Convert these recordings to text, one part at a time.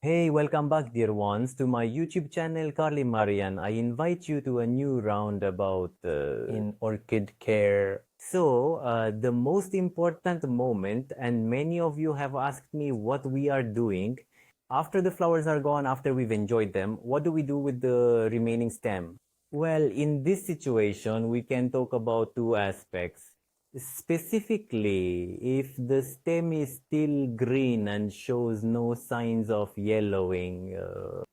Hey, welcome back, dear ones, to my YouTube channel, Carly Marian. I invite you to a new round about in orchid care. The most important moment, and many of you have asked me what we are doing after the flowers are gone, after we've enjoyed them. What do we do with the remaining stem? Well, in this situation, we can talk about two aspects. Specifically, if the stem is still green and shows no signs of yellowing,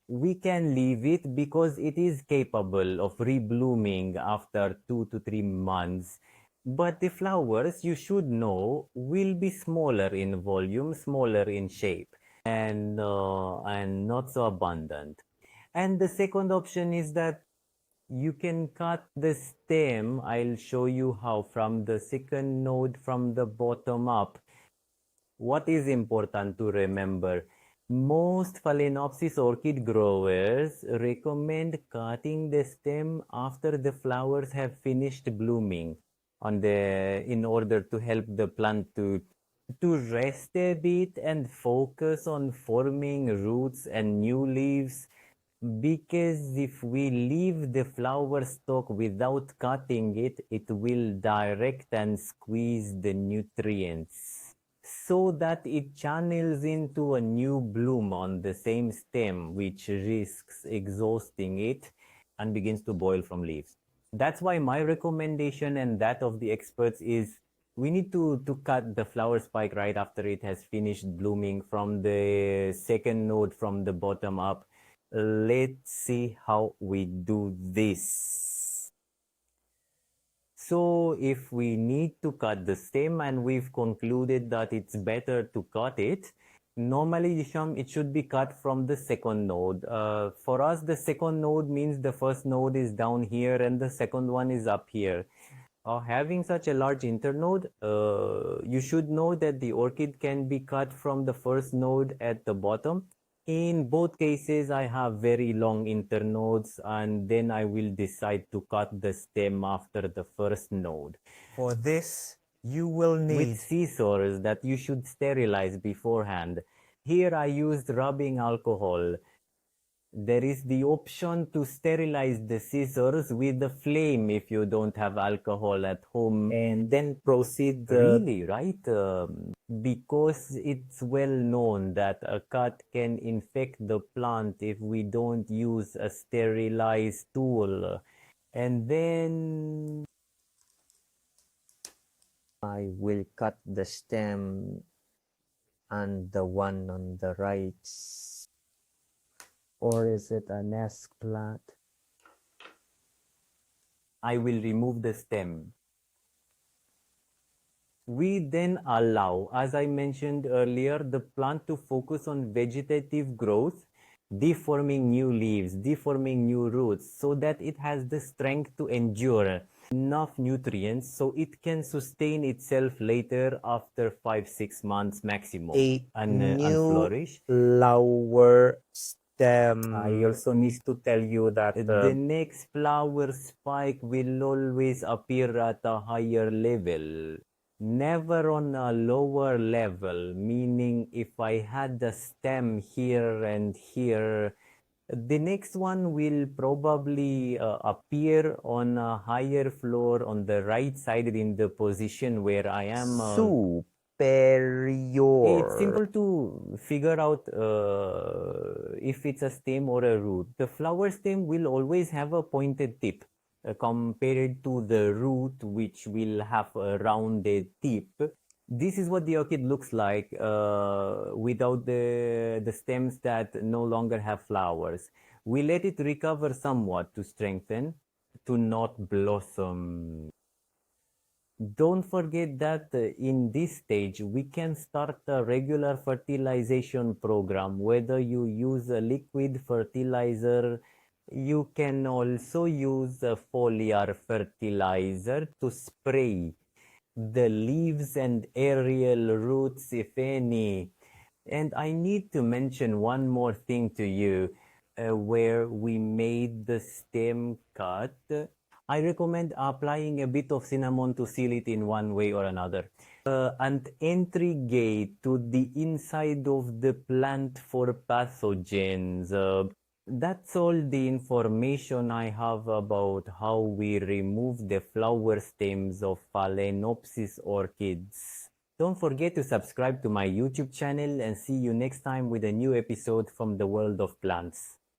we can leave it because it is capable of reblooming after 2 to 3 months. But the flowers, you should know, will be smaller in volume, smaller in shape, and not so abundant. And the second option is that you can cut the stem. I'll show you how from the second node from the bottom up. What is important to remember? Most Phalaenopsis orchid growers recommend cutting the stem after the flowers have finished blooming in order to help the plant to rest a bit and focus on forming roots and new leaves, because if we leave the flower stalk without cutting it, it will direct and squeeze the nutrients so that it channels into a new bloom on the same stem, which risks exhausting it and begins to boil from leaves. That's why my recommendation and that of the experts is we need to cut the flower spike right after it has finished blooming from the second node from the bottom up. Let's see how we do this. So if we need to cut the stem and we've concluded that it's better to cut it, normally it should be cut from the second node. For us, the second node means the first node is down here and the second one is up here. Having such a large internode, you should know that the orchid can be cut from the first node at the bottom. In both cases, I have very long internodes, and then I will decide to cut the stem after the first node. For this, you will need with scissors that you should sterilize beforehand. Here I used rubbing alcohol. There is the option to sterilize the scissors with the flame if you don't have alcohol at home, and then proceed. Really, right? Because it's well known that a cut can infect the plant if we don't use a sterilized tool. And then I will cut the stem and the one on the right. Or is it a nest plant? I will remove the stem. We then allow, as I mentioned earlier, the plant to focus on vegetative growth, deforming new leaves, deforming new roots, so that it has the strength to endure enough nutrients so it can sustain itself later after 5-6 months maximum and flourish. Flower stem. I also need to tell you that the next flower spike will always appear at a higher level, never on a lower level, meaning if I had the stem here and here, the next one will probably appear on a higher floor on the right side in the position where I am. Superior. It's simple to figure out if it's a stem or a root. The flower stem will always have a pointed tip compared to the root, which will have a rounded tip. This is what the orchid looks like without the stems that no longer have flowers. We let it recover somewhat to strengthen, to not blossom. Don't forget that in this stage, we can start a regular fertilization program. Whether you use a liquid fertilizer, you can also use a foliar fertilizer to spray the leaves and aerial roots, if any. And I need to mention one more thing to you, where we made the stem cut. I recommend applying a bit of cinnamon to seal it in one way or another. an entry gate to the inside of the plant for pathogens. That's all the information I have about how we remove the flower stems of Phalaenopsis orchids. Don't forget to subscribe to my YouTube channel and see you next time with a new episode from the world of plants.